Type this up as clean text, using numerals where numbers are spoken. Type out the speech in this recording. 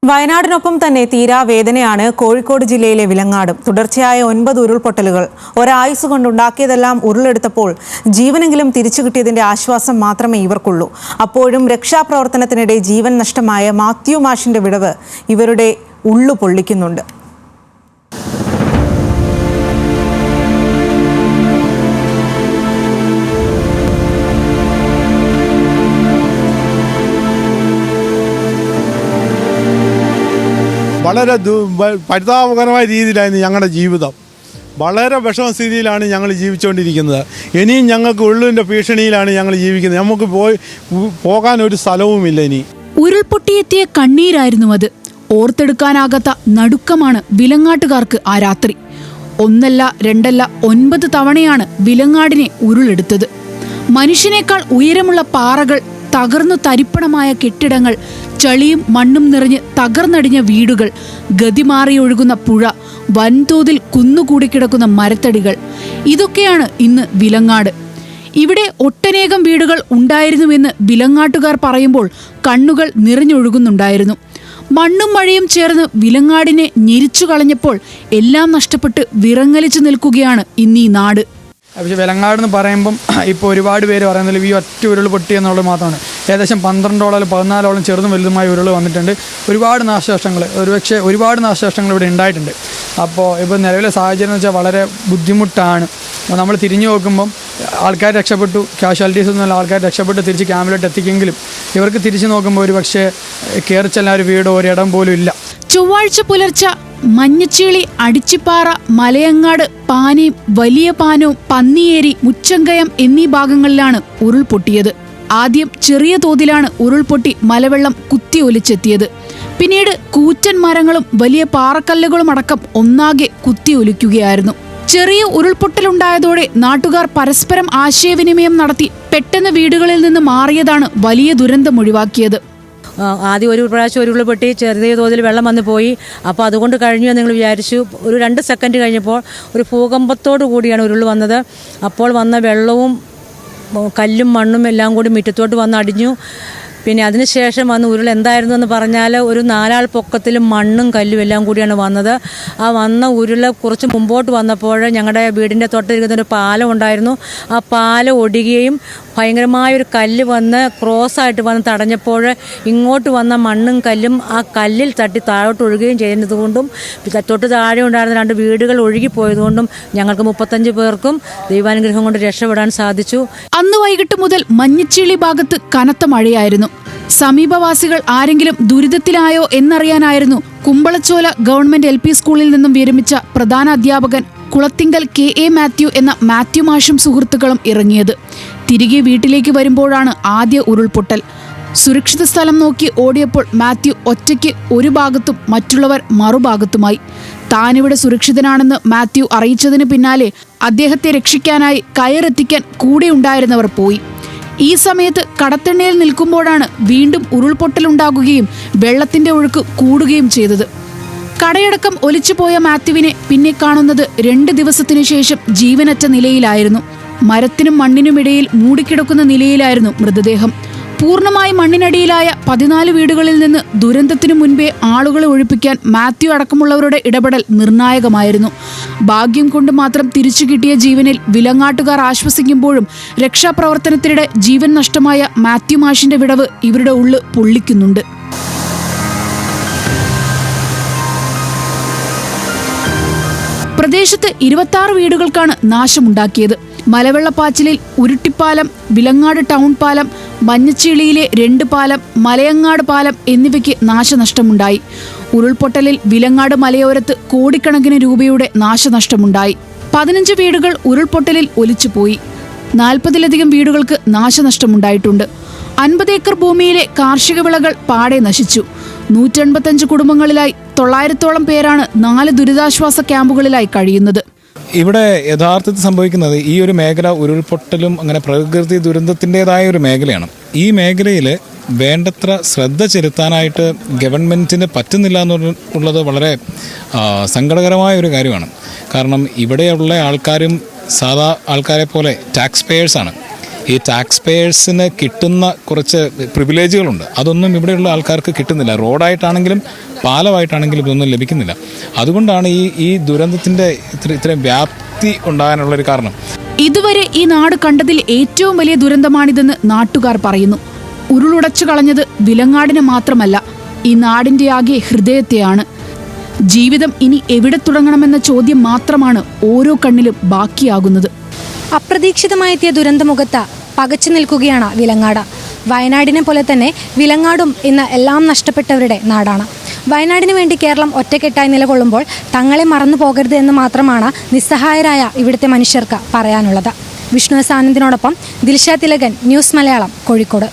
വയനാടിനൊപ്പം തന്നെ തീരാവേദനയാണ് കോഴിക്കോട് ജില്ലയിലെ വിലങ്ങാടും. തുടർച്ചയായ 9 ഉരുൾപൊട്ടലുകൾ ഒരായുസ് കൊണ്ടുണ്ടാക്കിയതെല്ലാം ഉരുളെടുത്തപ്പോൾ ജീവനെങ്കിലും തിരിച്ചു കിട്ടിയതിന്റെ ആശ്വാസം മാത്രമേ ഇവർക്കുള്ളൂ. അപ്പോഴും രക്ഷാപ്രവർത്തനത്തിനിടെ ജീവൻ നഷ്ടമായ മാത്യു മാഷിന്റെ വിടവ് ഇവരുടെ ഉള്ളു പൊള്ളിക്കുന്നുണ്ട്. വളരെ പരിതാപകരമായ രീതിയിലായിരുന്നു ഞങ്ങളുടെ ജീവിതം. വളരെ വിഷമസ്ഥിതിയിലാണ് ഞങ്ങൾ ജീവിച്ചുകൊണ്ടിരിക്കുന്നത്. ഇനിയും ഞങ്ങൾക്ക് ഉള്ളിൻ്റെ ഭീഷണിയിലാണ് ഞങ്ങൾ ജീവിക്കുന്നത്. നമുക്ക് പോകാൻ ഒരു സ്ഥലവുമില്ല. ഇനി ഉരുൾപൊട്ടിയെത്തിയ കണ്ണീരായിരുന്നു അത്. ഓർത്തെടുക്കാനാകാത്ത നടുക്കമാണ് വിലങ്ങാട്ടുകാർക്ക് ആ രാത്രി. ഒന്നല്ല രണ്ടല്ല 9 തവണയാണ് വിലങ്ങാടിനെ ഉരുളെടുത്തത്. മനുഷ്യനേക്കാൾ ഉയരമുള്ള പാറകൾ, തകർന്നു തരിപ്പണമായ കെട്ടിടങ്ങൾ, ചളിയും മണ്ണും നിറഞ്ഞ് തകർന്നടിഞ്ഞ വീടുകൾ, ഗതിമാറി ഒഴുകുന്ന പുഴ, വൻതോതിൽ കുന്നുകൂടി കിടക്കുന്ന മരത്തടികൾ, ഇതൊക്കെയാണ് ഇന്ന് വിലങ്ങാട്. ഇവിടെ ഒട്ടനേകം വീടുകൾ ഉണ്ടായിരുന്നുവെന്ന് വിലങ്ങാട്ടുകാർ പറയുമ്പോൾ കണ്ണുകൾ നിറഞ്ഞൊഴുകുന്നുണ്ടായിരുന്നു. മണ്ണും മഴയും ചേർന്ന് വിലങ്ങാടിനെ ഞെരിച്ചു കളഞ്ഞപ്പോൾ എല്ലാം നഷ്ടപ്പെട്ട് വിറങ്ങലിച്ചു നിൽക്കുകയാണ് ഇന്നീ നാട്. പക്ഷേ വിലങ്ങാട് എന്ന് പറയുമ്പം ഇപ്പോൾ ഒരുപാട് പേര് പറയുന്നത് ഈ ഒറ്റ ഉരുൾ പൊട്ടി എന്നുള്ളത് മാത്രമാണ്. ഏകദേശം 12ഓളം 14ഓളം ചെറുതും വലുതുമായ ഉരുൾ വന്നിട്ടുണ്ട്. ഒരുപാട് നാശനഷ്ടങ്ങൾ, ഒരുപാട് നാശനഷ്ടങ്ങൾ ഇവിടെ ഉണ്ടായിട്ടുണ്ട്. അപ്പോൾ ഇപ്പോൾ നിലവിലെ സാഹചര്യം എന്ന് വെച്ചാൽ വളരെ ബുദ്ധിമുട്ടാണ്. നമ്മൾ തിരിഞ്ഞു നോക്കുമ്പം ആൾക്കാർ രക്ഷപ്പെട്ടു, കാഷ്വാലിറ്റീസ് ഒന്നുമല്ല, ആൾക്കാർ രക്ഷപ്പെട്ട് തിരിച്ച് ക്യാമ്പിലോട്ട് എത്തിക്കെങ്കിലും ഇവർക്ക് തിരിച്ചു നോക്കുമ്പോൾ ഒരു പക്ഷേ കയറിച്ചെല്ലാൻ ഒരു വീടോ ഒരിടം പോലും ഇല്ല. ചൊവ്വാഴ്ച പുലർച്ചെ മഞ്ഞച്ചീളി, അടിച്ചിപ്പാറ, മലയങ്ങാട്, പാനയും വലിയ പാനവും, പന്നിയേരി, മുച്ചങ്കയം എന്നീ ഭാഗങ്ങളിലാണ് ഉരുൾപൊട്ടിയത്. ആദ്യം ചെറിയ തോതിലാണ് ഉരുൾപൊട്ടി മലവെള്ളം കുത്തിയൊലിച്ചെത്തിയത്. പിന്നീട് കൂറ്റൻ മരങ്ങളും വലിയ പാറക്കല്ലുകളും അടക്കം ഒന്നാകെ കുത്തിയൊലിക്കുകയായിരുന്നു. ചെറിയ ഉരുൾപൊട്ടലുണ്ടായതോടെ നാട്ടുകാർ പരസ്പരം ആശയവിനിമയം നടത്തി പെട്ടെന്ന് വീടുകളിൽ നിന്ന് മാറിയതാണ് വലിയ ദുരന്തം ഒഴിവാക്കിയത്. ആദ്യം ഒരു പ്രാവശ്യം ഒരു ഉരുൾപൊട്ടി ചെറിയ തോതിൽ വെള്ളം വന്നു പോയി. അപ്പോൾ അതുകൊണ്ട് കഴിഞ്ഞു എന്ന് നിങ്ങൾ വിചാരിച്ചു. ഒരു 2 സെക്കൻഡ് കഴിഞ്ഞപ്പോൾ ഒരു ഭൂകമ്പത്തോടു കൂടിയാണ് ഉരുൾ വന്നത്. അപ്പോൾ വന്ന വെള്ളവും കല്ലും മണ്ണും എല്ലാം കൂടി മുറ്റത്തോട്ട് വന്ന് അടിഞ്ഞു. പിന്നെ അതിനുശേഷം വന്ന് ഉരുൾ എന്തായിരുന്നു എന്ന് പറഞ്ഞാൽ ഒരു 4 ആൾ പൊക്കത്തിലും മണ്ണും കല്ലും എല്ലാം കൂടിയാണ് വന്നത്. ആ വന്ന ഉരുൾ കുറച്ച് മുമ്പോട്ട് വന്നപ്പോൾ ഞങ്ങളുടെ വീടിൻ്റെ തൊട്ടിരിക്കുന്നൊരു പാലം ഉണ്ടായിരുന്നു. ആ പാലം ഒടിയുകയും ഭയങ്കരമായൊരു കല്ല് വന്ന് ക്രോസായിട്ട് വന്ന് തടഞ്ഞപ്പോൾ ഇങ്ങോട്ട് വന്ന മണ്ണും കല്ലും ആ കല്ലിൽ തട്ടി താഴോട്ട് ഒഴുകുകയും ചെയ്യുന്നതുകൊണ്ടും തൊട്ട് താഴെ ഉണ്ടായിരുന്ന 2 വീടുകൾ ഒഴുകിപ്പോയതുകൊണ്ടും ഞങ്ങൾക്ക് 35 പേർക്കും ദൈവാനുഗ്രഹം കൊണ്ട് രക്ഷപ്പെടാൻ സാധിച്ചു. അന്ന് വൈകിട്ട് മുതൽ മഞ്ഞച്ചീളി ഭാഗത്ത് കനത്ത മഴയായിരുന്നു. സമീപവാസികൾ ആരെങ്കിലും ദുരിതത്തിലായോ എന്നറിയാനായിരുന്നു കുമ്പളച്ചോല ഗവൺമെന്റ് LP സ്കൂളിൽ നിന്നും വിരമിച്ച പ്രധാന അധ്യാപകൻ കുളത്തിങ്കൽ KA മാത്യു എന്ന മാത്യു മാഷും സുഹൃത്തുക്കളും ഇറങ്ങിയത്. തിരികെ വീട്ടിലേക്ക് വരുമ്പോഴാണ് ആദ്യ ഉരുൾപൊട്ടൽ. സുരക്ഷിത സ്ഥലം നോക്കി ഓടിയപ്പോൾ മാത്യു ഒറ്റയ്ക്ക് ഒരു ഭാഗത്തും മറ്റുള്ളവർ മറുഭാഗത്തുമായി. താനിവിടെ സുരക്ഷിതനാണെന്ന് മാത്യു അറിയിച്ചതിന് പിന്നാലെ അദ്ദേഹത്തെ രക്ഷിക്കാനായി കയറെത്തിക്കാൻ കൂടെ ഉണ്ടായിരുന്നവർ പോയി. ഈ സമയത്ത് കടത്തെണ്ണയിൽ നിൽക്കുമ്പോഴാണ് വീണ്ടും ഉരുൾപൊട്ടലുണ്ടാകുകയും വെള്ളത്തിന്റെ ഒഴുക്ക് കൂടുകയും ചെയ്തത്. കടയടക്കം ഒലിച്ചുപോയ മാത്യുവിനെ പിന്നെ കാണുന്നത് 2 ദിവസത്തിനു ശേഷം ജീവനറ്റ നിലയിലായിരുന്നു. മരത്തിനും മണ്ണിനുമിടയിൽ മൂടിക്കിടക്കുന്ന നിലയിലായിരുന്നു മൃതദേഹം. പൂർണ്ണമായി മണ്ണിനടിയിലായ 14 വീടുകളിൽ നിന്ന് ദുരന്തത്തിനു മുൻപേ ആളുകളെ ഒഴിപ്പിക്കാൻ മാത്യു അടക്കമുള്ളവരുടെ ഇടപെടൽ നിർണായകമായിരുന്നു. ഭാഗ്യം കൊണ്ട് മാത്രം തിരിച്ചു കിട്ടിയ ജീവനിൽ വിലങ്ങാട്ടുകാർ ആശ്വസിക്കുമ്പോഴും രക്ഷാപ്രവർത്തനത്തിനിടെ ജീവൻ നഷ്ടമായ മാത്യു മാഷിന്റെ വിടവ് ഇവരുടെ ഉള്ളു പൊള്ളിക്കുന്നുണ്ട്. പ്രദേശത്ത് 26 വീടുകൾക്കാണ് നാശമുണ്ടാക്കിയത്. മലവെള്ളപ്പാച്ചിലിൽ ഉരുട്ടിപ്പാലം, വിലങ്ങാട് ടൗൺ പാലം, മഞ്ഞച്ചീളിയിലെ 2 പാലം, മലയങ്ങാട് പാലം എന്നിവയ്ക്ക് നാശനഷ്ടമുണ്ടായി. ഉരുൾപൊട്ടലിൽ വിലങ്ങാട് മലയോരത്ത് കോടിക്കണക്കിന് രൂപയുടെ നാശനഷ്ടമുണ്ടായി. 15 വീടുകൾ ഉരുൾപൊട്ടലിൽ ഒലിച്ചുപോയി. 40-ലധികം വീടുകൾക്ക് നാശനഷ്ടമുണ്ടായിട്ടുണ്ട്. 50 ഏക്കർ ഭൂമിയിലെ കാർഷിക വിളകൾ പാടെ നശിച്ചു. 185 കുടുംബങ്ങളിലായി 900ഓളം പേരാണ് 4 ദുരിതാശ്വാസ ക്യാമ്പുകളിലായി കഴിയുന്നത്. ഇവിടെ യഥാർത്ഥത്തിൽ സംഭവിക്കുന്നത് ഈ ഒരു മേഖല ഉരുൾപൊട്ടലും അങ്ങനെ പ്രകൃതി ദുരന്തത്തിൻ്റെതായ ഒരു മേഖലയാണ്. ഈ മേഖലയിൽ വേണ്ടത്ര ശ്രദ്ധ ചെലുത്താനായിട്ട് ഗവൺമെൻറ്റിന് പറ്റുന്നില്ല എന്നുള്ളത് വളരെ സങ്കടകരമായ ഒരു കാര്യമാണ്. കാരണം ഇവിടെയുള്ള ആൾക്കാരും സാധാ ആൾക്കാരെ പോലെ ടാക്സ് പേയേഴ്സാണ്. ഈ ടാക്സ് പേയേഴ്സിന് കിട്ടുന്ന കുറച്ച് പ്രിവിലേജുകളുണ്ട്. അതൊന്നും ഇവിടെയുള്ള ആൾക്കാർക്ക് കിട്ടുന്നില്ല. റോഡായിട്ടാണെങ്കിലും പാലമായിട്ടാണെങ്കിലും ഇതൊന്നും ലഭിക്കുന്നില്ല. അതുകൊണ്ടാണ് ഈ ദുരന്തത്തിൻ്റെ ഇത്രയും വ്യാപ്തി ഉണ്ടാകാനുള്ളൊരു കാരണം. ഇതുവരെ ഈ നാട് കണ്ടതിൽ ഏറ്റവും വലിയ ദുരന്തമാണിതെന്ന് നാട്ടുകാർ പറയുന്നു. ഉരുളുടച്ചു കളഞ്ഞത് വിലങ്ങാടിന് മാത്രമല്ല, ഈ നാടിന്റെ ആകെ ഹൃദയത്തെയാണ്. ജീവിതം ഇനി എവിടെ തുടങ്ങണമെന്ന ചോദ്യം മാത്രമാണ് ഓരോ കണ്ണിലും ബാക്കിയാകുന്നത്. അപ്രതീക്ഷിതമായെത്തിയ ദുരന്തമുഖത്ത് പകച്ചു നിൽക്കുകയാണ് വിലങ്ങാട്. വയനാടിനെ പോലെ തന്നെ വിലങ്ങാടും ഇന്ന് എല്ലാം നഷ്ടപ്പെട്ടവരുടെ നാടാണ്. വയനാടിന് വേണ്ടി കേരളം ഒറ്റക്കെട്ടായി നിലകൊള്ളുമ്പോൾ തങ്ങളെ മറന്നു പോകരുത് എന്ന് മാത്രമാണ് നിസ്സഹായരായ ഇവിടുത്തെ മനുഷ്യർക്ക് പറയാനുള്ളത്. വിഷ്ണു സാനന്ദിനോടൊപ്പം ദിൽഷ തിലകൻ, ന്യൂസ് മലയാളം, കോഴിക്കോട്.